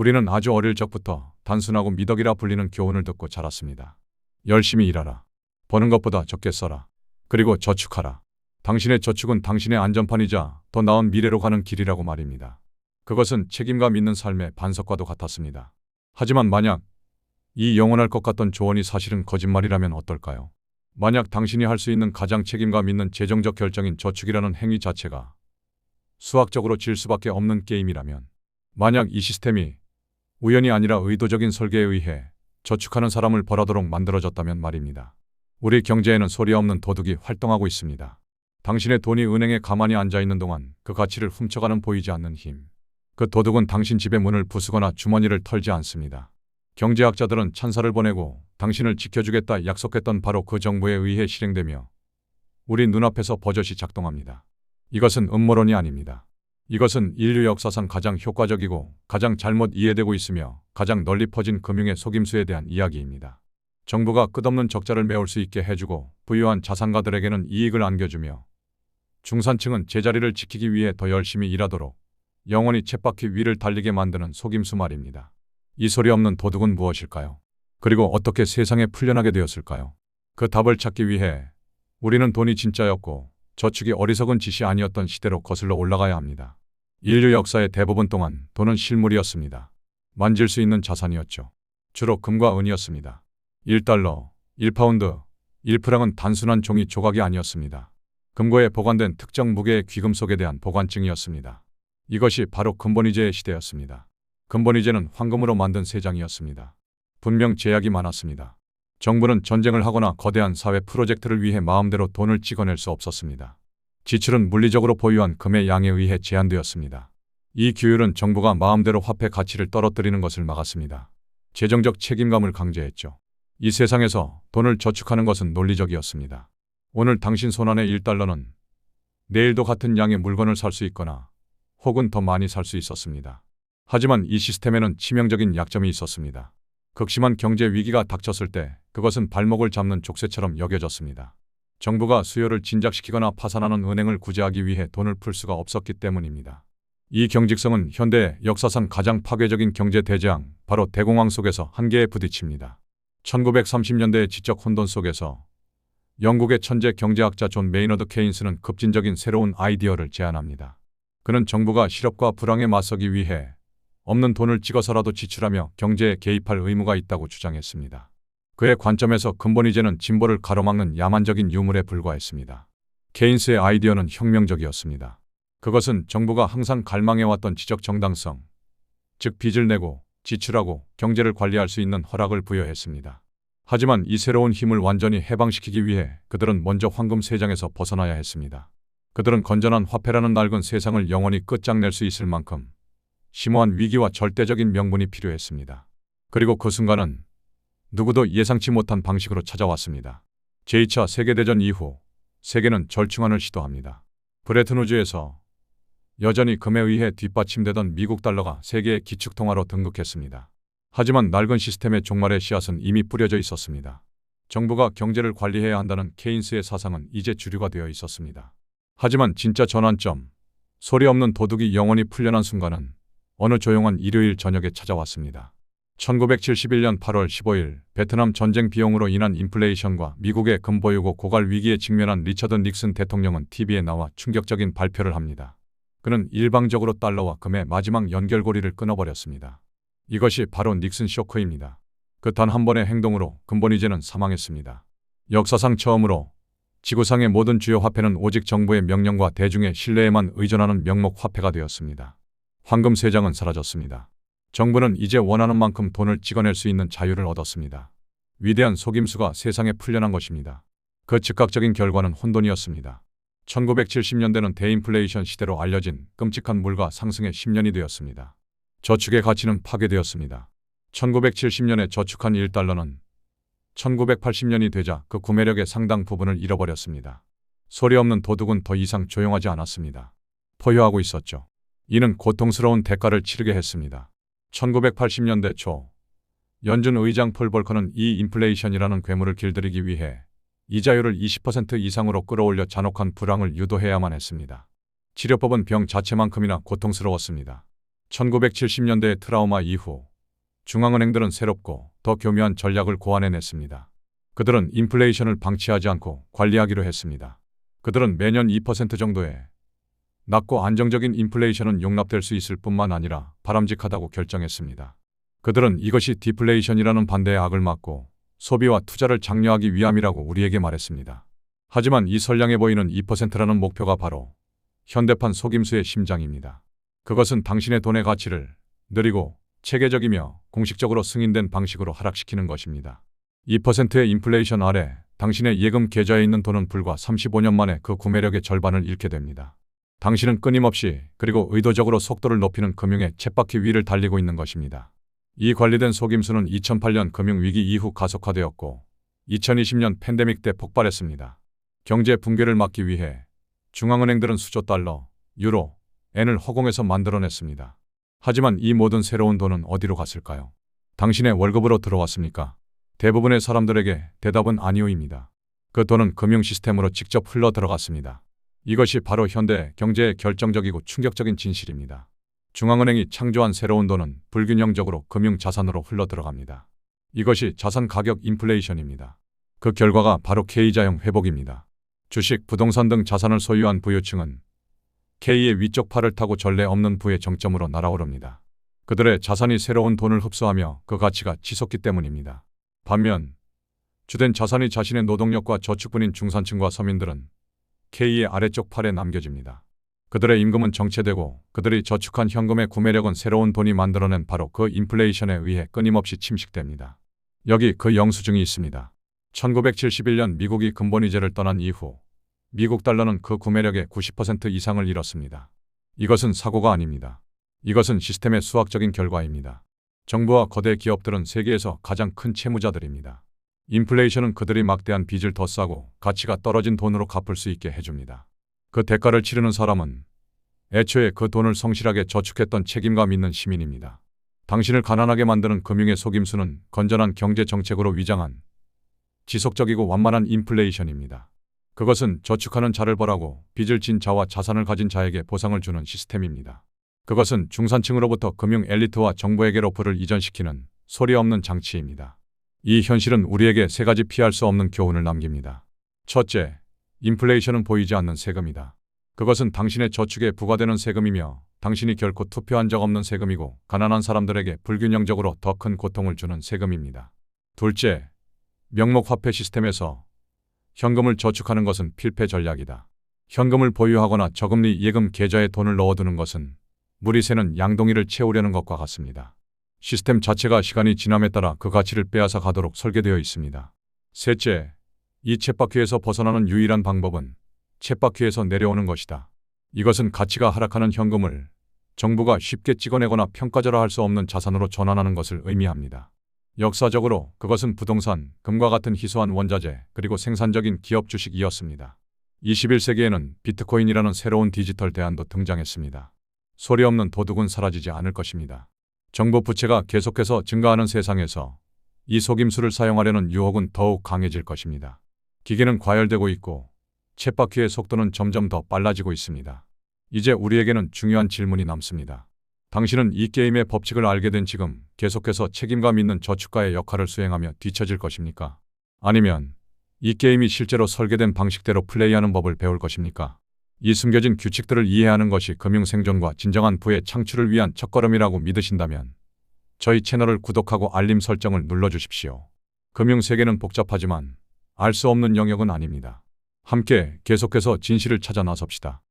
우리는 아주 어릴 적부터 단순하고 미덕이라 불리는 교훈을 듣고 자랐습니다. 열심히 일하라. 버는 것보다 적게 써라. 그리고 저축하라. 당신의 저축은 당신의 안전판이자 더 나은 미래로 가는 길이라고 말입니다. 그것은 책임감 있는 삶의 반석과도 같았습니다. 하지만 만약 이 영원할 것 같던 조언이 사실은 거짓말이라면 어떨까요? 만약 당신이 할 수 있는 가장 책임감 있는 재정적 결정인 저축이라는 행위 자체가 수학적으로 질 수밖에 없는 게임이라면, 만약 이 시스템이 우연이 아니라 의도적인 설계에 의해 저축하는 사람을 벌하도록 만들어졌다면 말입니다. 우리 경제에는 소리 없는 도둑이 활동하고 있습니다. 당신의 돈이 은행에 가만히 앉아있는 동안 그 가치를 훔쳐가는 보이지 않는 힘. 그 도둑은 당신 집의 문을 부수거나 주머니를 털지 않습니다. 경제학자들은 찬사를 보내고 당신을 지켜주겠다 약속했던 바로 그 정부에 의해 실행되며 우리 눈앞에서 버젓이 작동합니다. 이것은 음모론이 아닙니다. 이것은 인류 역사상 가장 효과적이고 가장 잘못 이해되고 있으며 가장 널리 퍼진 금융의 속임수에 대한 이야기입니다. 정부가 끝없는 적자를 메울 수 있게 해주고 부유한 자산가들에게는 이익을 안겨주며 중산층은 제자리를 지키기 위해 더 열심히 일하도록 영원히 쳇바퀴 위를 달리게 만드는 속임수 말입니다. 이 소리 없는 도둑은 무엇일까요? 그리고 어떻게 세상에 풀려나게 되었을까요? 그 답을 찾기 위해 우리는 돈이 진짜였고 저축이 어리석은 짓이 아니었던 시대로 거슬러 올라가야 합니다. 인류 역사의 대부분 동안 돈은 실물이었습니다. 만질 수 있는 자산이었죠. 주로 금과 은이었습니다. 1달러, 1파운드, 1프랑은 단순한 종이 조각이 아니었습니다. 금고에 보관된 특정 무게의 귀금속에 대한 보관증이었습니다. 이것이 바로 금본위제의 시대였습니다. 금본위제는 황금으로 만든 세장이었습니다. 분명 제약이 많았습니다. 정부는 전쟁을 하거나 거대한 사회 프로젝트를 위해 마음대로 돈을 찍어낼 수 없었습니다. 지출은 물리적으로 보유한 금의 양에 의해 제한되었습니다. 이 규율은 정부가 마음대로 화폐 가치를 떨어뜨리는 것을 막았습니다. 재정적 책임감을 강제했죠. 이 세상에서 돈을 저축하는 것은 논리적이었습니다. 오늘 당신 손안의 1달러는 내일도 같은 양의 물건을 살 수 있거나 혹은 더 많이 살 수 있었습니다. 하지만 이 시스템에는 치명적인 약점이 있었습니다. 극심한 경제 위기가 닥쳤을 때 그것은 발목을 잡는 족쇄처럼 여겨졌습니다. 정부가 수요를 진작시키거나 파산하는 은행을 구제하기 위해 돈을 풀 수가 없었기 때문입니다. 이 경직성은 현대 역사상 가장 파괴적인 경제 대재앙, 바로 대공황 속에서 한계에 부딪힙니다. 1930년대의 지적 혼돈 속에서 영국의 천재 경제학자 존 메이너드 케인스는 급진적인 새로운 아이디어를 제안합니다. 그는 정부가 실업과 불황에 맞서기 위해 없는 돈을 찍어서라도 지출하며 경제에 개입할 의무가 있다고 주장했습니다. 그의 관점에서 근본위제는 진보를 가로막는 야만적인 유물에 불과했습니다. 케인스의 아이디어는 혁명적이었습니다. 그것은 정부가 항상 갈망해왔던 지적 정당성, 즉 빚을 내고 지출하고 경제를 관리할 수 있는 허락을 부여했습니다. 하지만 이 새로운 힘을 완전히 해방시키기 위해 그들은 먼저 황금 세장에서 벗어나야 했습니다. 그들은 건전한 화폐라는 낡은 세상을 영원히 끝장낼 수 있을 만큼 심오한 위기와 절대적인 명분이 필요했습니다. 그리고 그 순간은 누구도 예상치 못한 방식으로 찾아왔습니다. 제2차 세계대전 이후 세계는 절충안을 시도합니다. 브레튼우즈에서 여전히 금에 의해 뒷받침되던 미국 달러가 세계의 기축통화로 등극했습니다. 하지만 낡은 시스템의 종말의 씨앗은 이미 뿌려져 있었습니다. 정부가 경제를 관리해야 한다는 케인스의 사상은 이제 주류가 되어 있었습니다. 하지만 진짜 전환점, 소리 없는 도둑이 영원히 풀려난 순간은 어느 조용한 일요일 저녁에 찾아왔습니다. 1971년 8월 15일 베트남 전쟁 비용으로 인한 인플레이션과 미국의 금보유고 고갈 위기에 직면한 리처드 닉슨 대통령은 TV에 나와 충격적인 발표를 합니다. 그는 일방적으로 달러와 금의 마지막 연결고리를 끊어버렸습니다. 이것이 바로 닉슨 쇼크입니다. 그 단 한 번의 행동으로 근본위제는 사망했습니다. 역사상 처음으로 지구상의 모든 주요 화폐는 오직 정부의 명령과 대중의 신뢰에만 의존하는 명목 화폐가 되었습니다. 황금 세장은 사라졌습니다. 정부는 이제 원하는 만큼 돈을 찍어낼 수 있는 자유를 얻었습니다. 위대한 속임수가 세상에 풀려난 것입니다. 그 즉각적인 결과는 혼돈이었습니다. 1970년대는 대인플레이션 시대로 알려진 끔찍한 물가 상승의 10년이 되었습니다. 저축의 가치는 파괴되었습니다. 1970년에 저축한 1달러는 1980년이 되자 그 구매력의 상당 부분을 잃어버렸습니다. 소리 없는 도둑은 더 이상 조용하지 않았습니다. 포효하고 있었죠. 이는 고통스러운 대가를 치르게 했습니다. 1980년대 초 연준 의장 폴 볼커는 이 인플레이션이라는 괴물을 길들이기 위해 이자율을 20% 이상으로 끌어올려 잔혹한 불황을 유도해야만 했습니다. 치료법은 병 자체만큼이나 고통스러웠습니다. 1970년대의 트라우마 이후 중앙은행들은 새롭고 더 교묘한 전략을 고안해냈습니다. 그들은 인플레이션을 방치하지 않고 관리하기로 했습니다. 그들은 매년 2% 정도의 낮고 안정적인 인플레이션은 용납될 수 있을 뿐만 아니라 바람직하다고 결정했습니다. 그들은 이것이 디플레이션이라는 반대의 악을 막고 소비와 투자를 장려하기 위함이라고 우리에게 말했습니다. 하지만 이 선량해 보이는 2%라는 목표가 바로 현대판 속임수의 심장입니다. 그것은 당신의 돈의 가치를 느리고 체계적이며 공식적으로 승인된 방식으로 하락시키는 것입니다. 2%의 인플레이션 아래 당신의 예금 계좌에 있는 돈은 불과 35년 만에 그 구매력의 절반을 잃게 됩니다. 당신은 끊임없이 그리고 의도적으로 속도를 높이는 금융의 쳇바퀴 위를 달리고 있는 것입니다. 이 관리된 속임수는 2008년 금융위기 이후 가속화되었고 2020년 팬데믹 때 폭발했습니다. 경제 붕괴를 막기 위해 중앙은행들은 수조 달러, 유로, 엔을 허공에서 만들어냈습니다. 하지만 이 모든 새로운 돈은 어디로 갔을까요? 당신의 월급으로 들어왔습니까? 대부분의 사람들에게 대답은 아니오입니다. 그 돈은 금융 시스템으로 직접 흘러 들어갔습니다. 이것이 바로 현대 경제의 결정적이고 충격적인 진실입니다. 중앙은행이 창조한 새로운 돈은 불균형적으로 금융 자산으로 흘러 들어갑니다. 이것이 자산 가격 인플레이션입니다. 그 결과가 바로 K자형 회복입니다. 주식, 부동산 등 자산을 소유한 부유층은 K의 위쪽 팔을 타고 전례 없는 부의 정점으로 날아오릅니다. 그들의 자산이 새로운 돈을 흡수하며 그 가치가 치솟기 때문입니다. 반면 주된 자산이 자신의 노동력과 저축분인 중산층과 서민들은 K의 아래쪽 팔에 남겨집니다. 그들의 임금은 정체되고 그들이 저축한 현금의 구매력은 새로운 돈이 만들어낸 바로 그 인플레이션에 의해 끊임없이 침식됩니다. 여기 그 영수증이 있습니다. 1971년 미국이 근본위제를 떠난 이후 미국 달러는 그 구매력의 90% 이상을 잃었습니다. 이것은 사고가 아닙니다. 이것은 시스템의 수학적인 결과입니다. 정부와 거대 기업들은 세계에서 가장 큰 채무자들입니다. 인플레이션은 그들이 막대한 빚을 더 싸고 가치가 떨어진 돈으로 갚을 수 있게 해줍니다. 그 대가를 치르는 사람은 애초에 그 돈을 성실하게 저축했던 책임감 있는 시민입니다. 당신을 가난하게 만드는 금융의 속임수는 건전한 경제 정책으로 위장한 지속적이고 완만한 인플레이션입니다. 그것은 저축하는 자를 벌하고 빚을 진 자와 자산을 가진 자에게 보상을 주는 시스템입니다. 그것은 중산층으로부터 금융 엘리트와 정부에게로 부를 이전시키는 소리 없는 장치입니다. 이 현실은 우리에게 세 가지 피할 수 없는 교훈을 남깁니다. 첫째, 인플레이션은 보이지 않는 세금이다. 그것은 당신의 저축에 부과되는 세금이며 당신이 결코 투표한 적 없는 세금이고 가난한 사람들에게 불균형적으로 더 큰 고통을 주는 세금입니다. 둘째, 명목화폐 시스템에서 현금을 저축하는 것은 필패 전략이다. 현금을 보유하거나 저금리 예금 계좌에 돈을 넣어두는 것은 물이 새는 양동이를 채우려는 것과 같습니다. 시스템 자체가 시간이 지남에 따라 그 가치를 빼앗아 가도록 설계되어 있습니다. 셋째, 이 쳇바퀴에서 벗어나는 유일한 방법은 쳇바퀴에서 내려오는 것이다. 이것은 가치가 하락하는 현금을 정부가 쉽게 찍어내거나 평가절하할 수 없는 자산으로 전환하는 것을 의미합니다. 역사적으로 그것은 부동산, 금과 같은 희소한 원자재, 그리고 생산적인 기업 주식이었습니다. 21세기에는 비트코인이라는 새로운 디지털 대안도 등장했습니다. 소리 없는 도둑은 사라지지 않을 것입니다. 정부 부채가 계속해서 증가하는 세상에서 이 속임수를 사용하려는 유혹은 더욱 강해질 것입니다. 기계는 과열되고 있고 쳇바퀴의 속도는 점점 더 빨라지고 있습니다. 이제 우리에게는 중요한 질문이 남습니다. 당신은 이 게임의 법칙을 알게 된 지금 계속해서 책임감 있는 저축가의 역할을 수행하며 뒤처질 것입니까? 아니면 이 게임이 실제로 설계된 방식대로 플레이하는 법을 배울 것입니까? 이 숨겨진 규칙들을 이해하는 것이 금융 생존과 진정한 부의 창출을 위한 첫걸음이라고 믿으신다면 저희 채널을 구독하고 알림 설정을 눌러주십시오. 금융 세계는 복잡하지만 알 수 없는 영역은 아닙니다. 함께 계속해서 진실을 찾아 나섭시다.